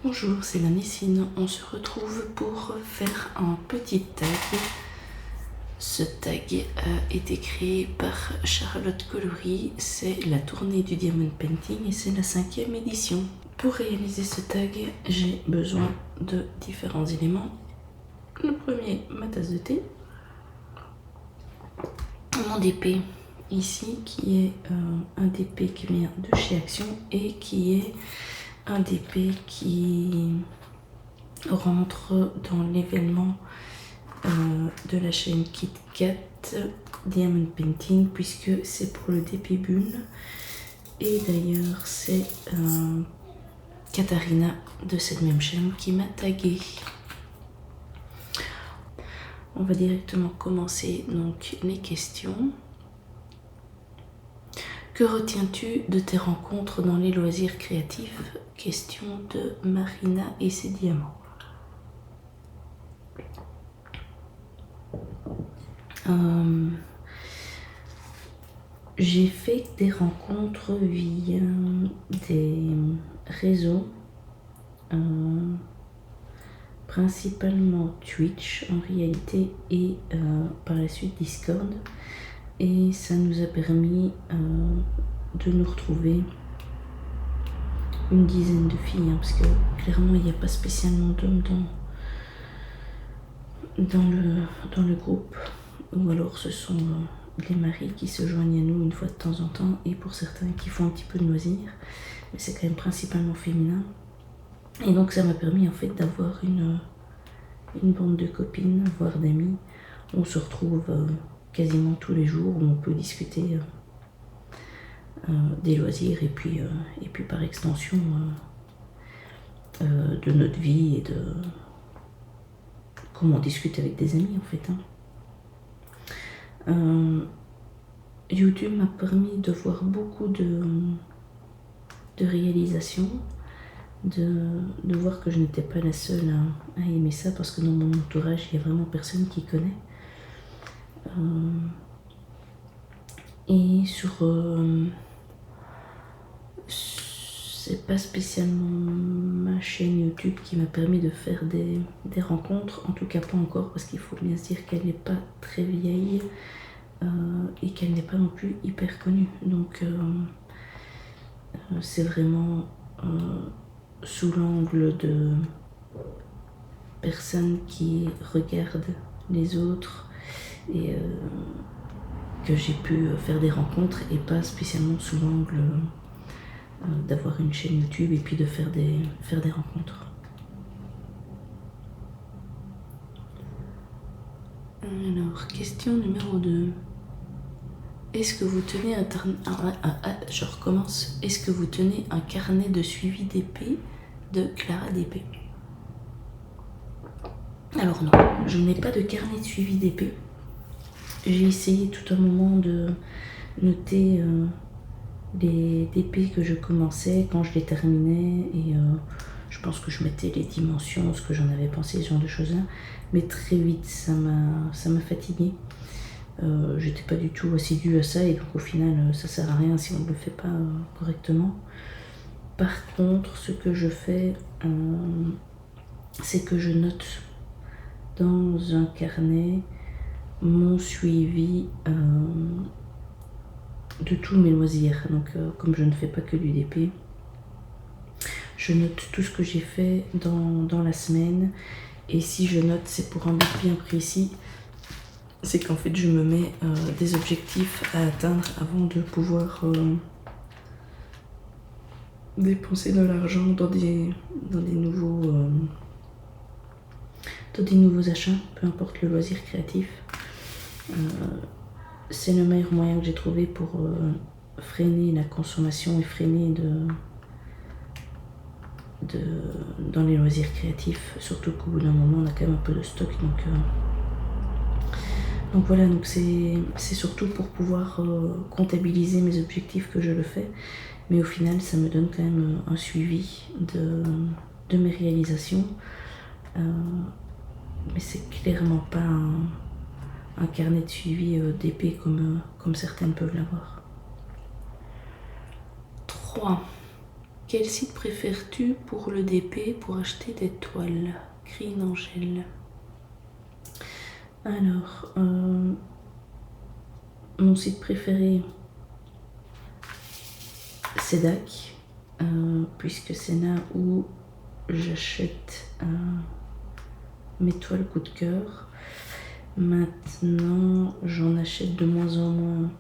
Bonjour, c'est la Messine. On se retrouve pour faire un petit tag. Ce tag a été créé par Charlotte Colory. C'est la tournée du Diamond Painting et c'est la 5e édition. Pour réaliser ce tag, j'ai besoin de différents éléments. Le premier, ma tasse de thé. Mon DP ici qui est un DP qui vient de chez Action et qui est un DP qui rentre dans l'événement de la chaîne KitKat Diamond Painting, puisque c'est pour le DP Bulle. Et d'ailleurs c'est Katharina de cette même chaîne qui m'a tagué. On va directement commencer donc les questions. Que retiens-tu de tes rencontres dans les loisirs créatifs? Question de Marina et ses diamants. J'ai fait des rencontres via des réseaux, principalement Twitch en réalité et par la suite Discord. Et ça nous a permis de nous retrouver une dizaine de filles, parce que clairement il n'y a pas spécialement d'hommes dans le groupe, ou alors ce sont les maris qui se joignent à nous une fois de temps en temps, et pour certains qui font un petit peu de loisirs, mais c'est quand même principalement féminin. Et donc ça m'a permis en fait d'avoir une bande de copines, voire d'amis. On se retrouve quasiment tous les jours, où on peut discuter des loisirs et puis par extension de notre vie et de comment on discute avec des amis en fait. YouTube m'a permis de voir beaucoup de réalisations, de voir que je n'étais pas la seule à aimer ça, parce que dans mon entourage il n'y a vraiment personne qui connaît. Et c'est pas spécialement ma chaîne YouTube qui m'a permis de faire des rencontres, en tout cas pas encore, parce qu'il faut bien se dire qu'elle n'est pas très vieille et qu'elle n'est pas non plus hyper connue. Donc c'est vraiment sous l'angle de personnes qui regardent les autres et que j'ai pu faire des rencontres, et pas spécialement sous l'angle d'avoir une chaîne YouTube et puis de faire des rencontres. Alors, question numéro 2. Est-ce que vous tenez je recommence. Est-ce que vous tenez un carnet de suivi d'épée de Clara d'épée? Alors non, je n'ai pas de carnet de suivi d'épée. J'ai essayé tout un moment de noter les DP que je commençais, quand je les terminais, et je pense que je mettais les dimensions, ce que j'en avais pensé, ce genre de choses là, mais très vite ça m'a fatiguée. J'étais pas du tout assidue à ça, et donc au final ça sert à rien si on ne le fait pas correctement. Par contre, ce que je fais, c'est que je note dans un carnet mon suivi de tous mes loisirs. Donc comme je ne fais pas que du DP, je note tout ce que j'ai fait dans la semaine, et si je note, c'est pour un but bien précis. C'est qu'en fait je me mets des objectifs à atteindre avant de pouvoir dépenser de l'argent dans des nouveaux achats, peu importe le loisir créatif. C'est le meilleur moyen que j'ai trouvé pour freiner la consommation et freiner dans les loisirs créatifs, surtout qu'au bout d'un moment on a quand même un peu de stock, donc voilà, donc c'est surtout pour pouvoir comptabiliser mes objectifs que je le fais, mais au final ça me donne quand même un suivi de mes réalisations, mais c'est clairement pas un carnet de suivi d'épée comme certaines peuvent l'avoir. 3. Quel site préfères-tu pour le DP pour acheter des toiles? Green Angel. Alors, mon site préféré, c'est DAC, puisque c'est là où j'achète mes toiles coup de cœur. Maintenant, j'en achète de moins en moins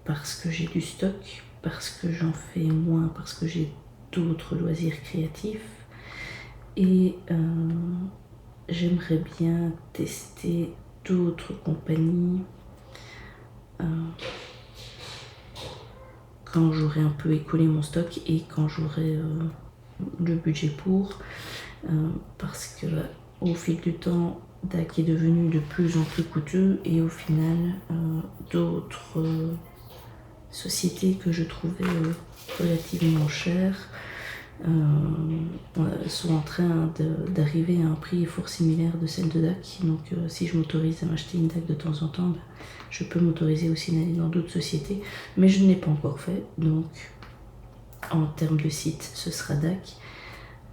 parce que j'ai du stock, parce que j'en fais moins, parce que j'ai d'autres loisirs créatifs. Et j'aimerais bien tester d'autres compagnies quand j'aurai un peu écoulé mon stock et quand j'aurai le budget pour, parce que au fil du temps, DAC est devenu de plus en plus coûteux et au final, d'autres sociétés que je trouvais relativement chères sont en train d'arriver à un prix fort similaire de celle de DAC. Donc si je m'autorise à m'acheter une DAC de temps en temps, je peux m'autoriser aussi d'aller dans d'autres sociétés. Mais je ne l'ai pas encore fait, donc en termes de site, ce sera DAC.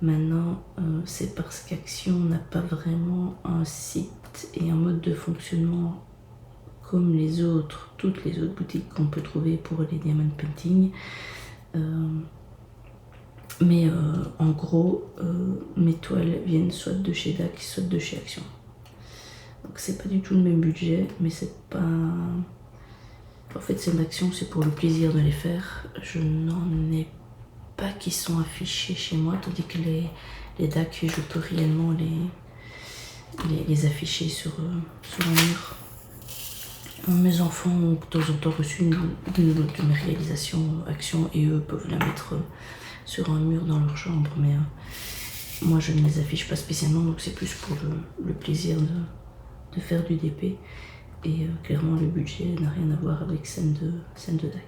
Maintenant, c'est parce qu'Action n'a pas vraiment un site et un mode de fonctionnement comme toutes les autres boutiques qu'on peut trouver pour les diamond painting. Mais en gros, mes toiles viennent soit de chez DAC, soit de chez Action. Donc c'est pas du tout le même budget, mais c'est pas... En fait, celles d'Action, c'est pour le plaisir de les faire. Je n'en ai pas qui sont affichés chez moi, tandis que les DAC, je peux réellement les afficher sur un mur. Mes enfants ont de temps en temps reçu de mes réalisations Action et eux peuvent la mettre sur un mur dans leur chambre, mais moi je ne les affiche pas spécialement, donc c'est plus pour le plaisir de faire du DP. Et clairement le budget n'a rien à voir avec celle de DAC.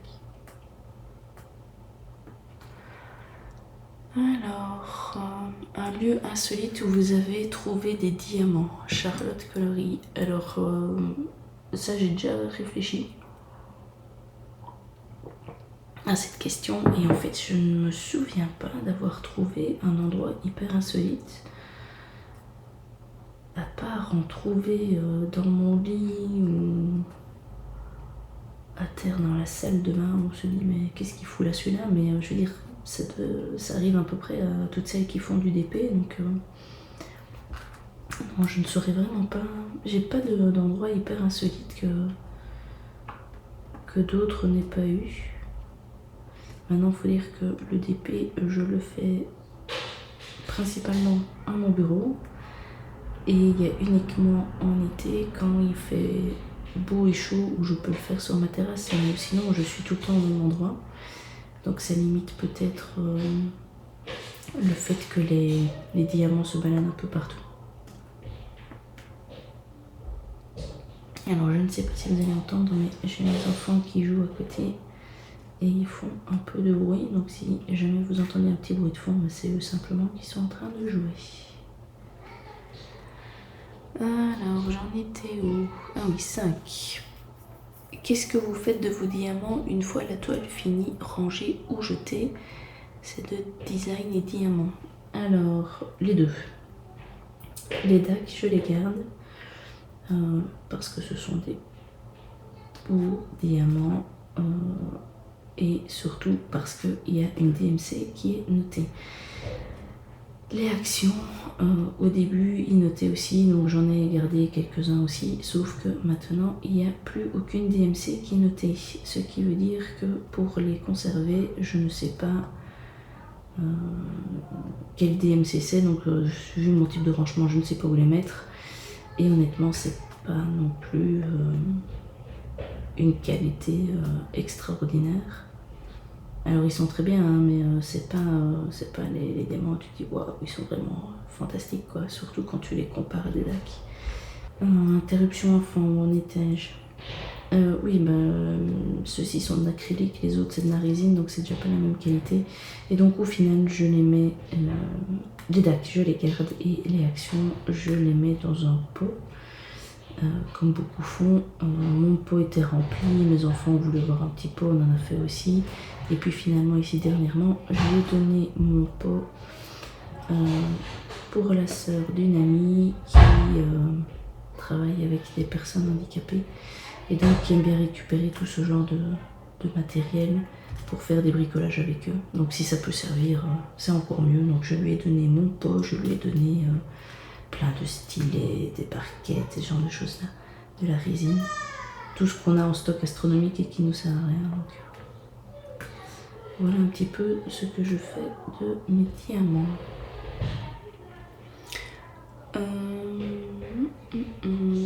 Alors, un lieu insolite où vous avez trouvé des diamants. Charlotte Coloris. Alors, ça j'ai déjà réfléchi à cette question et en fait je ne me souviens pas d'avoir trouvé un endroit hyper insolite, à part en trouver dans mon lit ou à terre dans la salle de bain où on se dit mais qu'est-ce qu'il fout là celui-là, mais je veux dire ça arrive à peu près à toutes celles qui font du DP, donc non, je ne saurais vraiment pas, j'ai pas d'endroit hyper insolite que d'autres n'aient pas eu. Maintenant, il faut dire que le DP, je le fais principalement à mon bureau. Et il y a uniquement en été, quand il fait beau et chaud, où je peux le faire sur ma terrasse. Mais sinon, je suis tout le temps au même endroit. Donc ça limite peut-être le fait que les diamants se baladent un peu partout. Alors, je ne sais pas si vous allez entendre, mais j'ai mes enfants qui jouent à côté. Et ils font un peu de bruit, donc si jamais vous entendez un petit bruit de fond, c'est eux simplement qui sont en train de jouer. Alors, j'en étais où? Ah oui, 5. Qu'est-ce que vous faites de vos diamants une fois la toile finie, rangée ou jetée? C'est de design et diamants. Alors, les deux. Les DAC, je les garde parce que ce sont des beaux diamants. Et surtout parce qu'il y a une DMC qui est notée. Les actions, au début, ils notaient aussi, donc j'en ai gardé quelques-uns aussi, sauf que maintenant, il n'y a plus aucune DMC qui est notée. Ce qui veut dire que pour les conserver, je ne sais pas quel DMC c'est, donc vu mon type de rangement, je ne sais pas où les mettre. Et honnêtement, c'est pas non plus une qualité extraordinaire. Alors ils sont très bien, hein, mais c'est pas les diamants où tu te dis waouh, ils sont vraiment fantastiques quoi, surtout quand tu les compares à des DAC. Interruption enfant ou en étage. Oui, ceux-ci sont de l'acrylique, les autres c'est de la résine, donc c'est déjà pas la même qualité. Et donc au final, je les mets, les DAC, je les garde et les actions, je les mets dans un pot. comme beaucoup font. Mon pot était rempli, mes enfants ont voulu voir un petit pot, on en a fait aussi. Et puis finalement, ici dernièrement, je lui ai donné mon pot pour la sœur d'une amie qui travaille avec des personnes handicapées et donc qui aime bien récupérer tout ce genre de matériel pour faire des bricolages avec eux. Donc si ça peut servir, c'est encore mieux. Donc je lui ai donné mon pot, je lui ai donné plein de stylets, des barquettes, ce genre de choses là, de la résine. Tout ce qu'on a en stock astronomique et qui nous sert à rien. Donc, voilà un petit peu ce que je fais de mes diamants.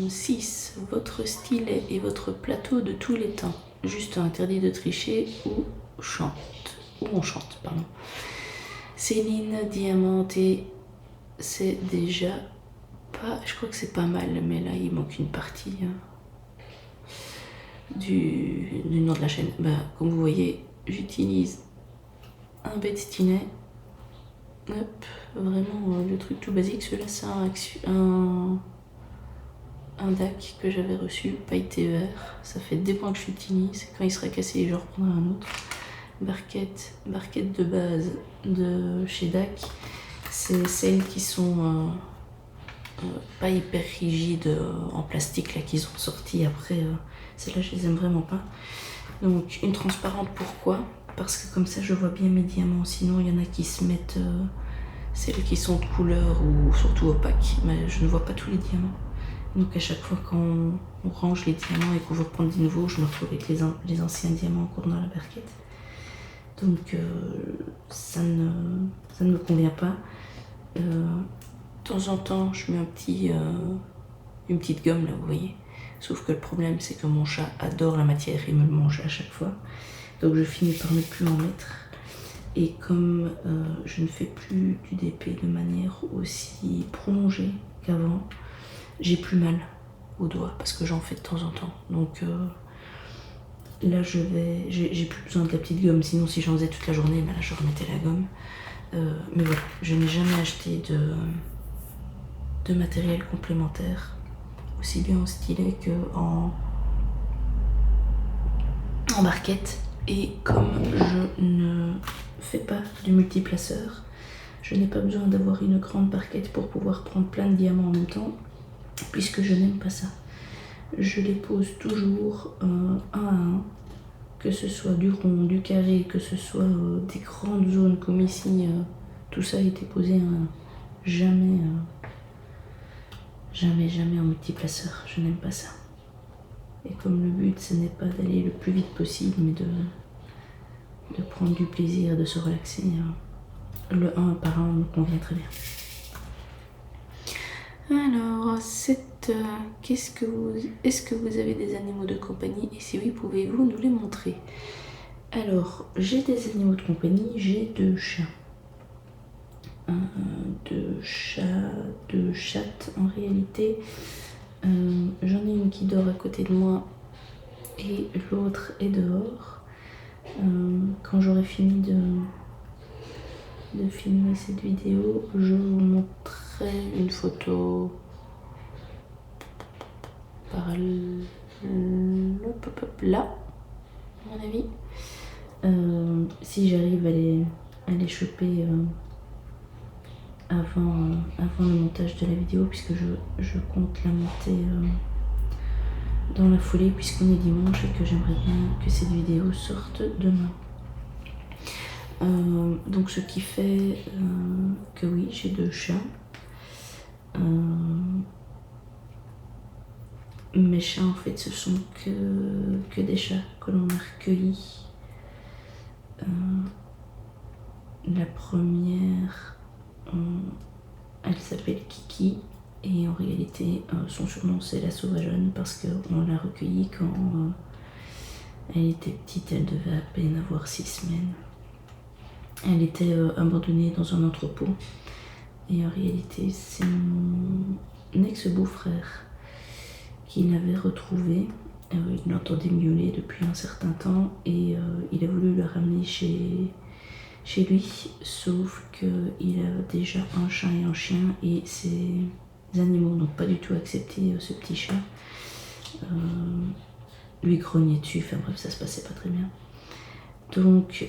6. Votre stylet et votre plateau de tous les temps. Juste interdit de tricher ou on chante, pardon. Céline Diamanté, c'est déjà pas... Je crois que c'est pas mal, mais là il manque une partie du nom de la chaîne. Comme vous voyez, j'utilise un bête stylet. Hop, vraiment le truc tout basique. Celui-là c'est un DAC que j'avais reçu, pailleté vert. Ça fait des mois que je l'utilise. Quand il sera cassé, je reprendrai un autre. Barquette de base de chez DAC. C'est celles qui sont pas hyper rigides en plastique là qu'ils ont sorti après. Celles-là je les aime vraiment pas. Donc une transparente, pourquoi ? Parce que comme ça je vois bien mes diamants. Sinon il y en a qui se mettent celles qui sont de couleur ou surtout opaques, mais je ne vois pas tous les diamants. Donc à chaque fois qu'on range les diamants et qu'on veut reprendre des nouveaux, je me retrouve avec les anciens diamants encore dans la barquette. Donc ça ne me convient pas. De temps en temps je mets une petite gomme là, vous voyez. Sauf que le problème c'est que mon chat adore la matière et me le mange à chaque fois. Donc je finis par ne plus en mettre. Et comme je ne fais plus du DP de manière aussi prolongée qu'avant, j'ai plus mal aux doigts parce que j'en fais de temps en temps. Donc là j'ai plus besoin de la petite gomme, sinon si j'en faisais toute la journée, là je remettais la gomme. Mais voilà, je n'ai jamais acheté de matériel complémentaire, aussi bien en stylet que en barquette. Et comme je ne fais pas de multiplaceur, je n'ai pas besoin d'avoir une grande barquette pour pouvoir prendre plein de diamants en même temps, puisque je n'aime pas ça. Je les pose toujours un à un, que ce soit du rond, du carré, que ce soit des grandes zones comme ici, tout ça a été posé jamais en multiplaceur. Je n'aime pas ça. Et comme le but ce n'est pas d'aller le plus vite possible, mais de prendre du plaisir, de se relaxer, le 1 par 1 me convient très bien. Alors, est-ce que vous avez des animaux de compagnie? Et si oui, pouvez-vous nous les montrer? Alors, j'ai des animaux de compagnie, j'ai 2 chats. 2 chattes en réalité. J'en ai une qui dort à côté de moi et l'autre est dehors. Quand j'aurai fini de filmer cette vidéo, je vous montrerai une photo par là, à mon avis. Si j'arrive à les choper avant le montage de la vidéo, puisque je compte la monter dans la foulée puisqu'on est dimanche et que j'aimerais bien que cette vidéo sorte demain. Donc ce qui fait que oui, j'ai 2 chats. Mes chats en fait ce sont que des chats que l'on a recueillis. La première, elle s'appelle Kiki et en réalité son surnom c'est la sauvageonne parce qu'on l'a recueillie quand elle était petite, elle devait à peine avoir 6 semaines. Elle était abandonnée dans un entrepôt et en réalité c'est mon ex-beau-frère qui l'avait retrouvée. Il l'entendait miauler depuis un certain temps et il a voulu la ramener chez lui, sauf qu'il a déjà un chat et un chien et c'est animaux n'ont pas du tout accepté ce petit chat. Lui grognait dessus, enfin bref, ça se passait pas très bien. Donc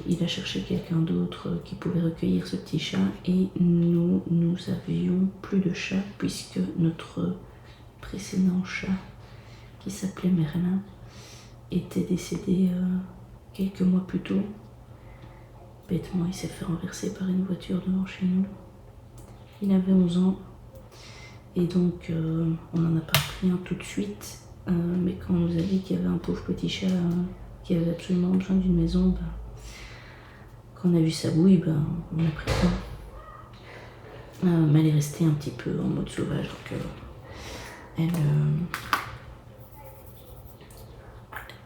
il a cherché quelqu'un d'autre qui pouvait recueillir ce petit chat et nous avions plus de chat puisque notre précédent chat qui s'appelait Merlin était décédé quelques mois plus tôt. Bêtement, il s'est fait renverser par une voiture devant chez nous. Il avait 11 ans et donc on n'en a pas pris un tout de suite, mais quand on nous a dit qu'il y avait un pauvre petit chat qui avait absolument besoin d'une maison, quand on a vu sa bouille, on a pris ça. Mais elle est restée un petit peu en mode sauvage, donc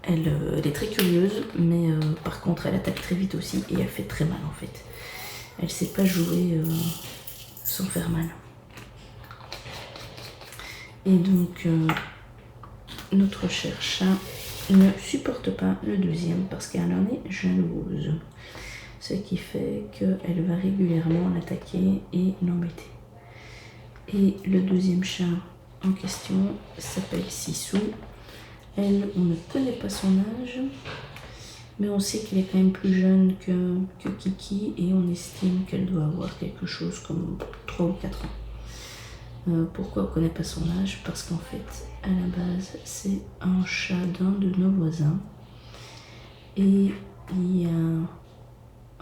elle est très curieuse, mais par contre elle attaque très vite aussi et elle fait très mal en fait. Elle sait pas jouer sans faire mal. Et donc notre cher chat ne supporte pas le deuxième parce qu'elle en est jalouse. Ce qui fait qu'elle va régulièrement l'attaquer et l'embêter. Et le deuxième chat en question s'appelle Sissou. Elle, on ne connaît pas son âge, mais on sait qu'elle est quand même plus jeune que Kiki et on estime qu'elle doit avoir quelque chose comme 3 ou 4 ans. Pourquoi on ne connaît pas son âge? Parce qu'en fait, à la base, c'est un chat d'un de nos voisins. Et il y a 1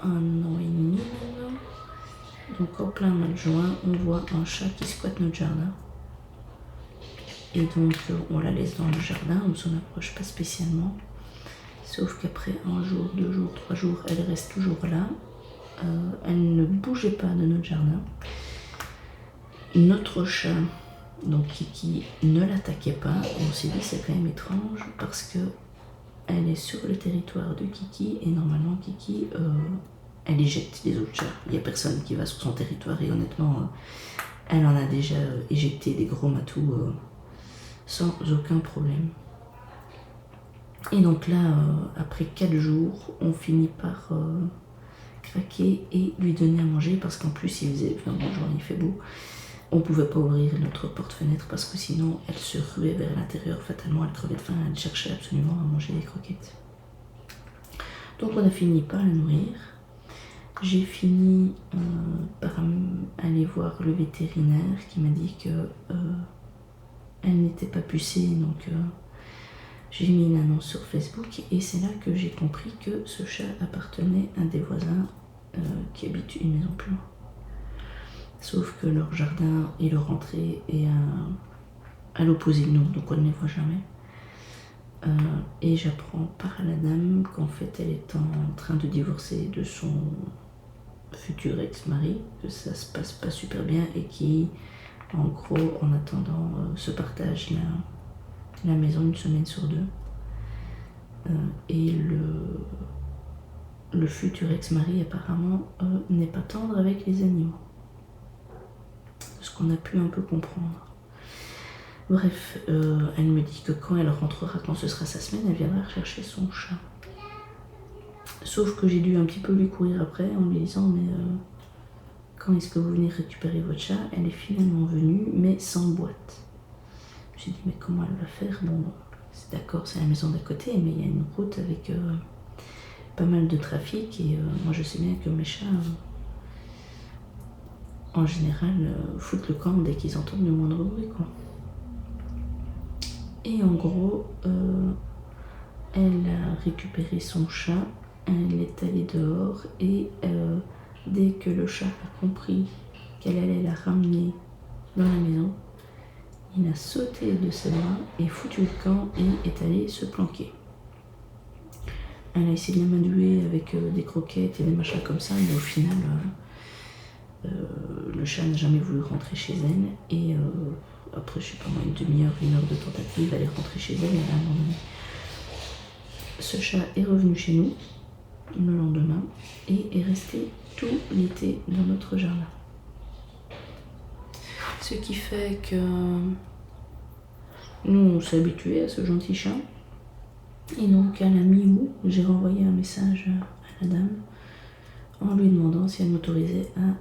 an et demi maintenant, donc en plein mois de juin, on voit un chat qui squatte notre jardin. Et donc on la laisse dans le jardin, on ne s'en approche pas spécialement. Sauf qu'après 1 jour, 2 jours, 3 jours, elle reste toujours là. Elle ne bougeait pas de notre jardin. Notre chat, donc Kiki, ne l'attaquait pas. Et on s'est dit c'est quand même étrange parce que elle est sur le territoire de Kiki et normalement Kiki, elle éjecte les autres chats. Il n'y a personne qui va sur son territoire et honnêtement, elle en a déjà éjecté des gros matous sans aucun problème. Et donc là, après 4 jours, on finit par craquer et lui donner à manger parce qu'en plus il faisait vraiment jour, il fait beau. On ne pouvait pas ouvrir notre porte-fenêtre parce que sinon elle se ruait vers l'intérieur, fatalement elle crevait de faim, elle cherchait absolument à manger des croquettes. Donc on a fini par la nourrir. J'ai fini par aller voir le vétérinaire qui m'a dit que elle n'était pas pucée, donc j'ai mis une annonce sur Facebook et c'est là que j'ai compris que ce chat appartenait à des voisins qui habitent une maison plus loin. Sauf que leur jardin et leur entrée est à l'opposé de nous, donc on ne les voit jamais. Et j'apprends par la dame qu'en fait elle est en train de divorcer de son futur ex-mari, que ça se passe pas super bien et qui, en gros, en attendant, se partage la maison 1 semaine sur 2. Et le futur ex-mari apparemment n'est pas tendre avec les animaux. Ce qu'on a pu un peu comprendre. Bref, elle me dit que quand elle rentrera, quand ce sera sa semaine, elle viendra rechercher son chat. Sauf que j'ai dû un petit peu lui courir après en lui disant mais quand est-ce que vous venez récupérer votre chat? Elle est finalement venue mais sans boîte. J'ai dit mais comment elle va faire? Bon, c'est d'accord, c'est la maison d'à côté, mais il y a une route avec pas mal de trafic et moi je sais bien que mes chats en général foutent le camp dès qu'ils entendent le moindre bruit quoi. Et en gros elle a récupéré son chat, elle est allée dehors et dès que le chat a compris qu'elle allait la ramener dans la maison, il a sauté de ses bras et foutu le camp et est allé se planquer. Elle a essayé de l'amadouer avec des croquettes et des machins comme ça, mais au final, le chat n'a jamais voulu rentrer chez elle. Et après, je sais pas moi, 1/2 heure, 1 heure de tentative, elle est rentrée chez elle et elle a abandonné. Ce chat est revenu chez nous le lendemain et est resté tout l'été dans notre jardin. Ce qui fait que nous, on s'est habitués à ce gentil chat. Et donc, à la mi-août, j'ai renvoyé un message à la dame en lui demandant si elle m'autorisait à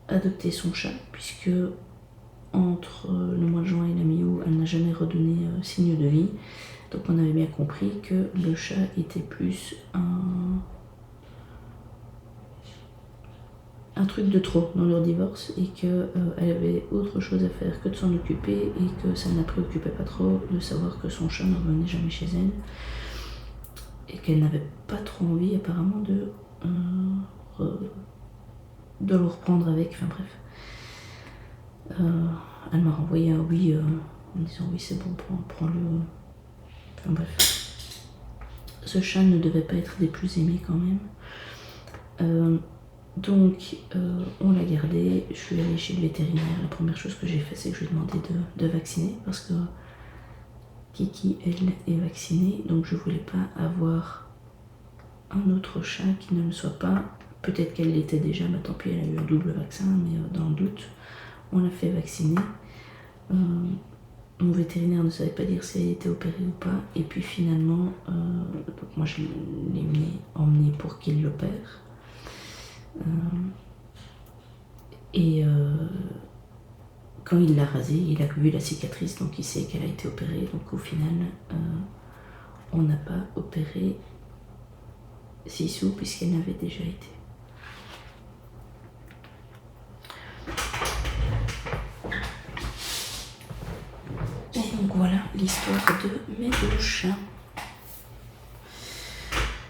adopter son chat, puisque entre le mois de juin et la mi-août, elle n'a jamais redonné signe de vie. Donc on avait bien compris que le chat était plus un truc de trop dans leur divorce et qu'elle avait autre chose à faire que de s'en occuper et que ça ne la préoccupait pas trop de savoir que son chat ne revenait jamais chez elle et qu'elle n'avait pas trop envie apparemment de le reprendre avec, enfin bref. Elle m'a renvoyé un oui en me disant oui c'est bon, prends-le. Enfin bref. Ce chat ne devait pas être des plus aimés quand même. Donc on l'a gardé, je suis allée chez le vétérinaire. La première chose que j'ai fait, c'est que je lui ai demandé de vacciner parce que Kiki, elle, est vaccinée. Donc je voulais pas avoir un autre chat qui ne le soit pas. Peut-être qu'elle l'était déjà, mais tant pis, elle a eu un double vaccin, mais dans le doute, on l'a fait vacciner. Mon vétérinaire ne savait pas dire si elle était opérée ou pas. Et puis finalement, donc moi je l'ai emmené pour qu'il l'opère. Quand il l'a rasée, il a vu la cicatrice, donc il sait qu'elle a été opérée. Donc au final, on n'a pas opéré Sissou puisqu'elle n'avait déjà été. Et donc voilà l'histoire de mes deux chats.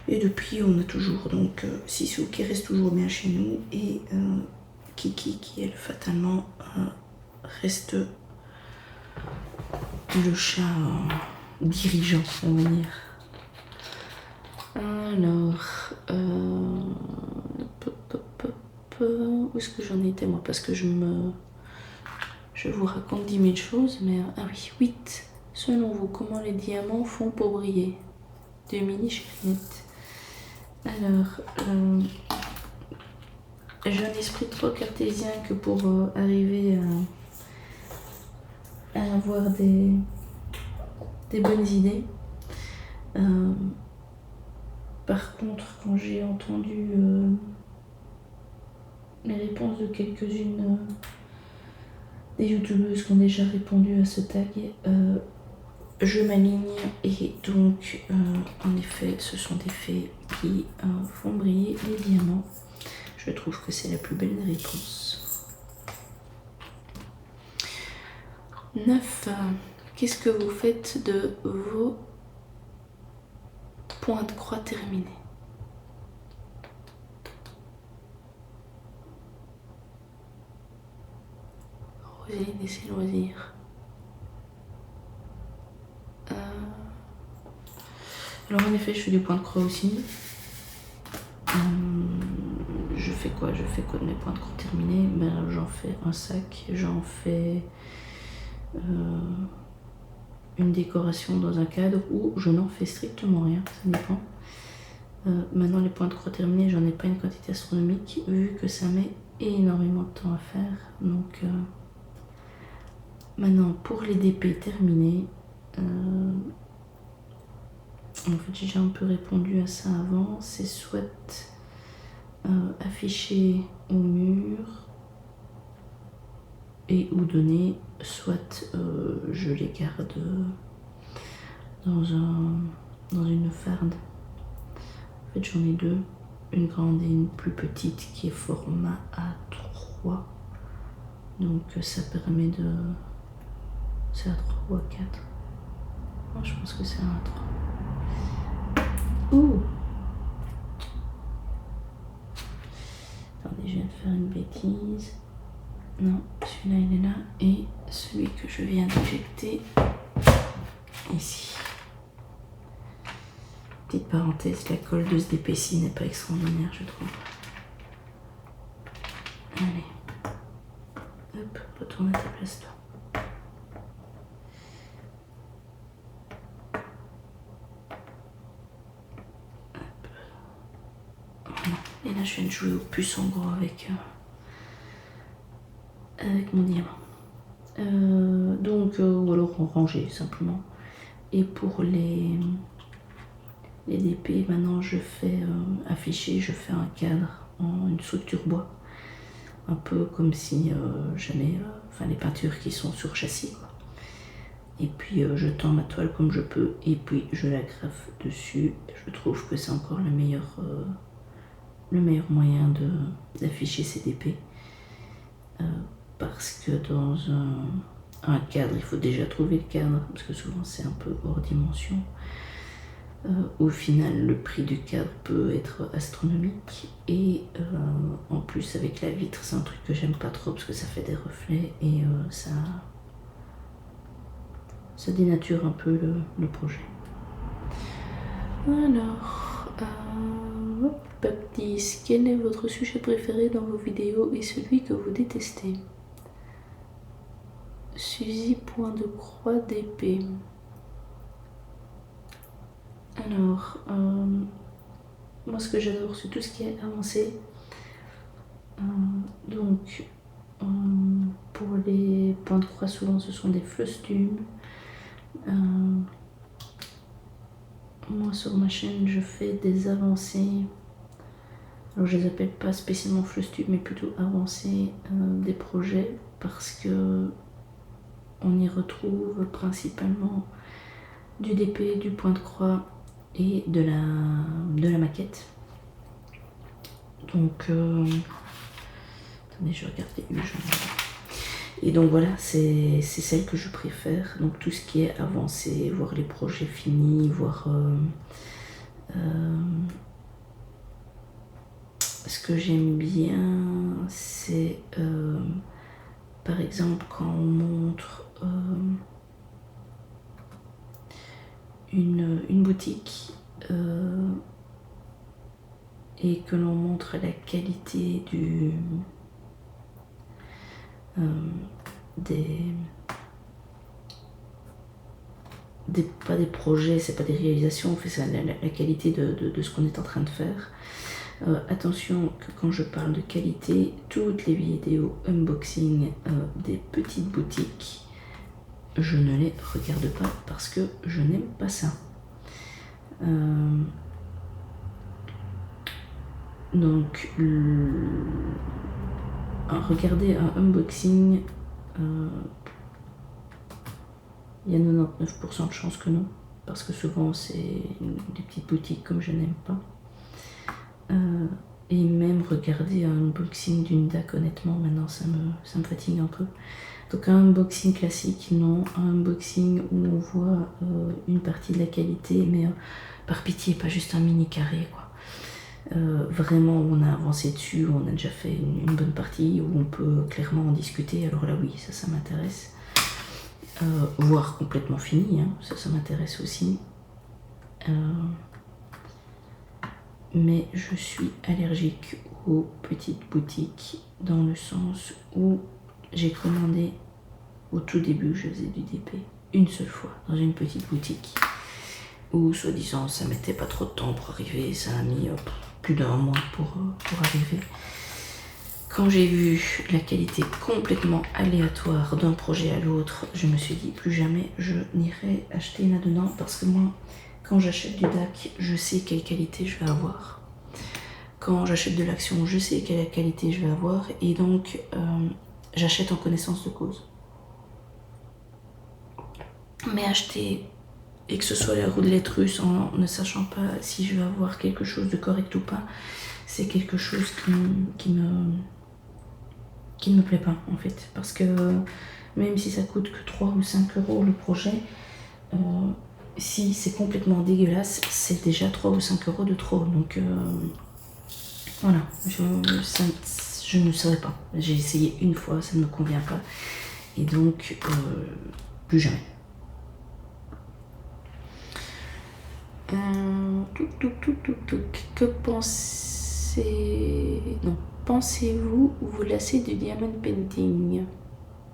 Et depuis, on a toujours donc Sissou qui reste toujours bien chez nous et Kiki qui, elle, fatalement reste le chat dirigeant, on va dire. Alors, où est-ce que j'en étais moi? Parce que je vous raconte 10 000 choses, mais ah oui, 8. Selon vous, comment les diamants font pour briller? De Mini Cherinette. Alors, j'ai un esprit trop cartésien que pour arriver à avoir des bonnes idées. Par contre, quand j'ai entendu les réponses de quelques-unes des youtubeuses qui ont déjà répondu à ce tag, je m'aligne et donc en effet ce sont des fées qui font briller les diamants. Je trouve que c'est la plus belle des réponses. 9. Qu'est-ce que vous faites de vos points de croix terminés? Rosaline et ses loisirs. Alors en effet, je fais du point de croix aussi. Je fais quoi de mes points de croix terminés? Ben, j'en fais un sac, j'en fais une décoration dans un cadre ou je n'en fais strictement rien, ça dépend. Maintenant les points de croix terminés, j'en ai pas une quantité astronomique vu que ça met énormément de temps à faire. Donc maintenant pour les DP terminés, en fait j'ai déjà un peu répondu à ça avant, c'est soit afficher au mur et ou donner, soit je les garde dans une farde. En fait j'en ai deux, une grande et une plus petite qui est format A3, donc ça permet de... c'est A3 ou A4? Moi je pense que c'est A3. Ouh! Attendez, je viens de faire une bêtise. Non, celui-là il est là et celui que je viens d'injecter ici. Petite parenthèse, la colle de ce DP-ci n'est pas extraordinaire, je trouve. Allez, hop, retourne à ta place toi. Hop. Voilà. Et là je viens de jouer au puce en gros avec mon diamant. Donc, ou alors en rangée simplement. Et pour les DP, maintenant je fais afficher, je fais un cadre en une structure bois. un peu comme si j'avais les peintures qui sont sur châssis, quoi. Et puis je tends ma toile comme je peux et puis je la graffe dessus. Je trouve que c'est encore le meilleur moyen d'afficher CDP, parce que dans un cadre, il faut déjà trouver le cadre, parce que souvent c'est un peu hors dimension. Au final, le prix du cadre peut être astronomique, et en plus avec la vitre, c'est un truc que j'aime pas trop parce que ça fait des reflets et ça dénature un peu le projet. Alors, Baptiste, quel est votre sujet préféré dans vos vidéos et celui que vous détestez? Suzy, point de croix d'épée. Alors, moi ce que j'adore, c'est tout ce qui est avancé. Donc, pour les points de croix, souvent ce sont des fleustumes. Moi sur ma chaîne, je fais des avancées. Alors je les appelle pas spécialement fleustumes, mais plutôt avancées des projets, parce que on y retrouve principalement du DP, du point de croix et de la maquette. Donc, attendez, je regarde les U. Et donc voilà, c'est celle que je préfère. Donc tout ce qui est avancé, voir les projets finis, voir ce que j'aime bien, c'est par exemple quand on montre une boutique et que l'on montre la qualité pas des projets, c'est pas des réalisations, on fait ça, la qualité de ce qu'on est en train de faire. Attention que quand je parle de qualité, toutes les vidéos unboxing des petites boutiques, je ne les regarde pas parce que je n'aime pas ça. Donc, regarder un unboxing, il y a 99% de chances que non, parce que souvent c'est des petites boutiques comme je n'aime pas. Et même regarder un unboxing d'une DAC, honnêtement, maintenant ça me fatigue un peu. Donc un unboxing classique, non. Un unboxing où on voit une partie de la qualité, mais par pitié, pas juste un mini carré, quoi. Vraiment, on a avancé dessus, on a déjà fait une bonne partie, où on peut clairement en discuter, alors là oui, ça m'intéresse. Voire complètement fini, hein, ça m'intéresse aussi. Mais je suis allergique aux petites boutiques, dans le sens où j'ai commandé au tout début, je faisais du DP une seule fois dans une petite boutique où soi-disant ça mettait pas trop de temps pour arriver, ça a mis plus d'1 mois pour arriver. Quand j'ai vu la qualité complètement aléatoire d'un projet à l'autre, je me suis dit plus jamais je n'irai acheter là-dedans, parce que moi, quand j'achète du DAC, je sais quelle qualité je vais avoir. Quand j'achète de l'action, je sais quelle qualité je vais avoir, et donc j'achète en connaissance de cause. Mais acheter, et que ce soit la roulette russe en ne sachant pas si je vais avoir quelque chose de correct ou pas, c'est quelque chose qui ne me plaît pas en fait. Parce que même si ça coûte que 3 ou 5 euros le projet, si c'est complètement dégueulasse, c'est déjà 3 ou 5 euros de trop. Donc voilà, je ne saurais pas. J'ai essayé une fois, ça ne me convient pas. Et donc, plus jamais. Que pensez-vous vous lasser du diamond painting?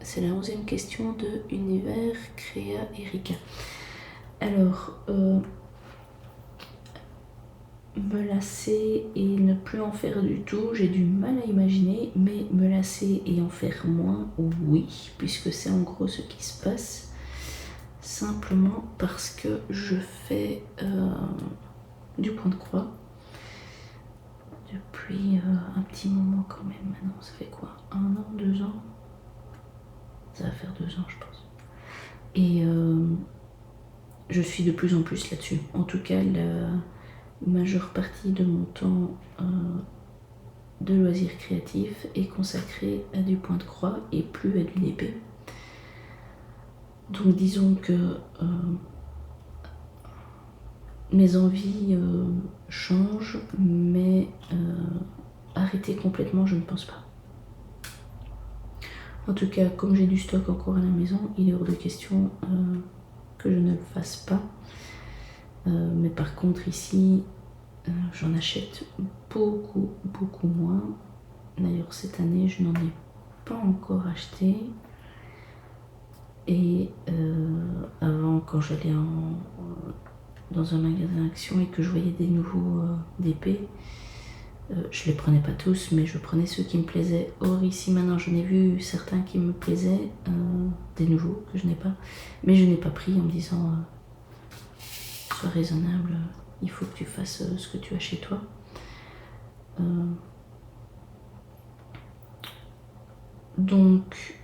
C'est la 11e question de Univers Créa Erika. Alors, me lasser et ne plus en faire du tout, j'ai du mal à imaginer, mais me lasser et en faire moins, oui, puisque c'est en gros ce qui se passe. Simplement parce que je fais du point de croix depuis un petit moment quand même. Maintenant, ça fait quoi? 1 an, 2 ans? Ça va faire 2 ans, je pense. Et je suis de plus en plus là-dessus. En tout cas, la majeure partie de mon temps de loisirs créatifs est consacrée à du point de croix et plus à du DP. Donc disons que mes envies changent, mais arrêter complètement, je ne pense pas. En tout cas, comme j'ai du stock encore à la maison, il est hors de question que je ne le fasse pas. Mais par contre ici, j'en achète beaucoup moins. D'ailleurs cette année, je n'en ai pas encore acheté. Et avant, quand j'allais dans un magasin Action et que je voyais des nouveaux DP, je les prenais pas tous, mais je prenais ceux qui me plaisaient. Or ici maintenant j'en ai vu certains qui me plaisaient, des nouveaux que je n'ai pas, mais je n'ai pas pris en me disant sois raisonnable, il faut que tu fasses ce que tu as chez toi. Donc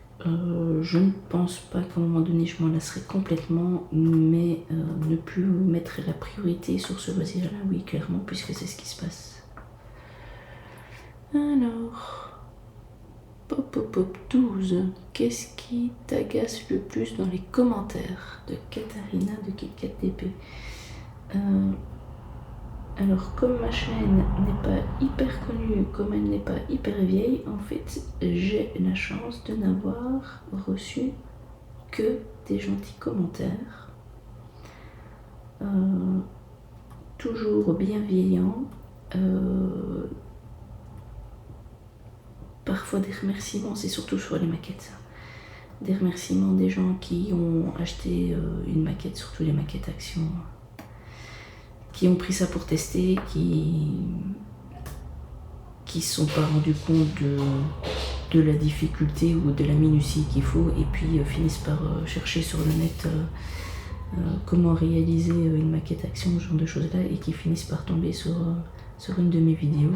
je ne pense pas qu'à un moment donné je m'en lasserai complètement, mais ne plus mettre la priorité sur ce loisir-là, oui clairement, puisque c'est ce qui se passe. Alors, pop 12, qu'est-ce qui t'agace le plus dans les commentaires de Katharina de KitKatDP? Alors, comme ma chaîne n'est pas hyper connue, comme elle n'est pas hyper vieille, en fait, j'ai la chance de n'avoir reçu que des gentils commentaires, toujours bienveillants, parfois des remerciements, c'est surtout sur les maquettes ça. Des remerciements des gens qui ont acheté une maquette, surtout les maquettes Action, qui ont pris ça pour tester, qui se sont pas rendus compte de la difficulté ou de la minutie qu'il faut, et puis finissent par chercher sur le net comment réaliser une maquette Action, ce genre de choses là, et qui finissent par tomber sur une de mes vidéos,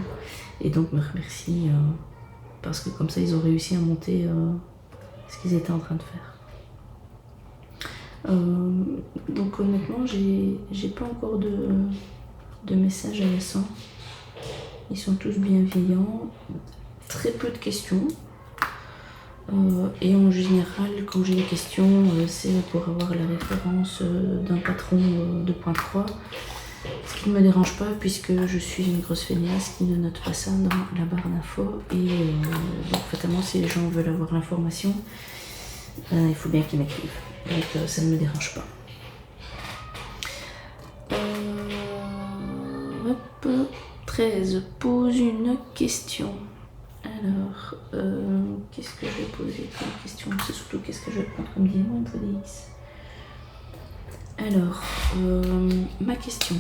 et donc me remercient parce que comme ça ils ont réussi à monter ce qu'ils étaient en train de faire. Donc honnêtement j'ai pas encore de messages agaçants. Ils sont tous bienveillants, très peu de questions, et en général quand j'ai des questions c'est pour avoir la référence d'un patron de point de croix, ce qui ne me dérange pas puisque je suis une grosse feignasse qui ne note pas ça dans la barre d'infos, et donc fatalement si les gens veulent avoir l'information, il faut bien qu'ils m'écrivent, donc ça ne me dérange pas. Hop, 13, pose une question. Alors, qu'est-ce que je vais poser comme question? C'est surtout qu'est-ce que je vais prendre comme diamant, une fois des X. Alors, ma question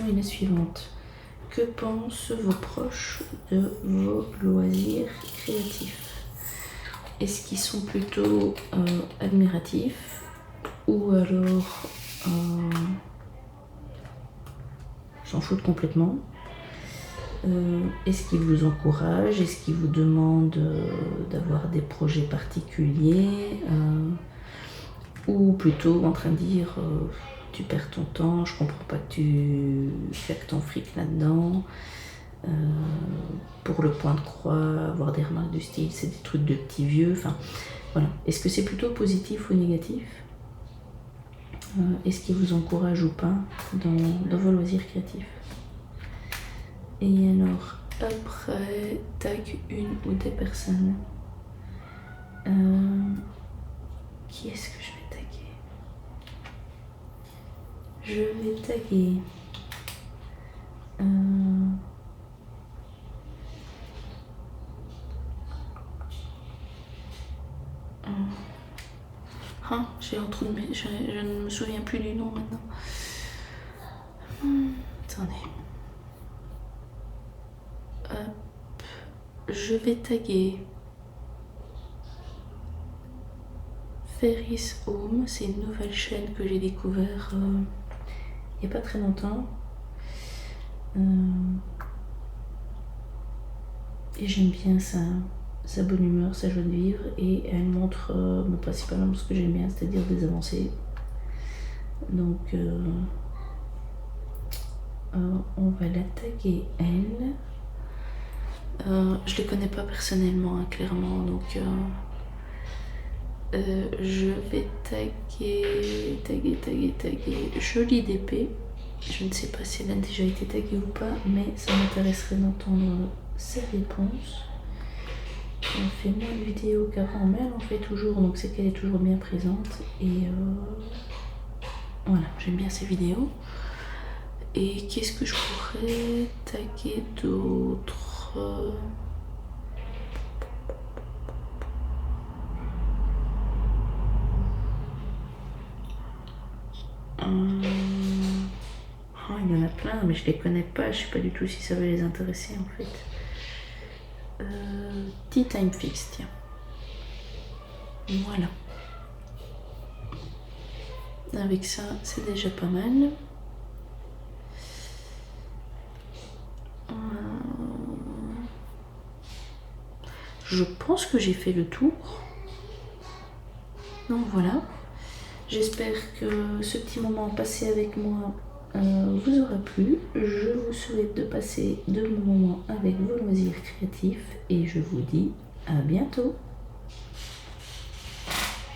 est la suivante. Que pensent vos proches de vos loisirs créatifs? Est-ce qu'ils sont plutôt admiratifs ou alors s'en foutent complètement? Est-ce qu'ils vous encouragent? Est-ce qu'ils vous demandent d'avoir des projets particuliers? Ou plutôt en train de dire tu perds ton temps, je comprends pas que tu claques ton fric là-dedans. Pour le point de croix, avoir des remarques du style c'est des trucs de petits vieux, enfin voilà. Est-ce que c'est plutôt positif ou négatif? Est-ce qu'ils vous encouragent ou pas dans vos loisirs créatifs? Et alors après, tag une ou des personnes. Qui est-ce que je vais taguer? Je vais taguer j'ai un trou de je ne me souviens plus du nom maintenant. Attendez. Je vais taguer Ferris Home, c'est une nouvelle chaîne que j'ai découvert il n'y a pas très longtemps. Et j'aime bien sa bonne humeur, sa joie de vivre. Et elle montre principalement ce que j'aime bien, c'est-à-dire des avancées. Donc on va la taguer elle. Je les connais pas personnellement, hein, clairement, donc je vais taguer Jolie DP. Je ne sais pas si elle a déjà été taguée ou pas, mais ça m'intéresserait d'entendre sa réponse. Elle fait moins de vidéos qu'avant, mais elle en fait toujours, donc c'est qu'elle est toujours bien présente. Et voilà, j'aime bien ses vidéos. Et qu'est-ce que je pourrais taguer d'autre? Oh, il y en a plein, mais je les connais pas. Je sais pas du tout si ça va les intéresser en fait. Tea Time Fix, tiens. Voilà. Avec ça, c'est déjà pas mal. Je pense que j'ai fait le tour. Donc voilà. J'espère que ce petit moment passé avec moi vous aura plu. Je vous souhaite de passer de bons moments avec vos loisirs créatifs et je vous dis à bientôt.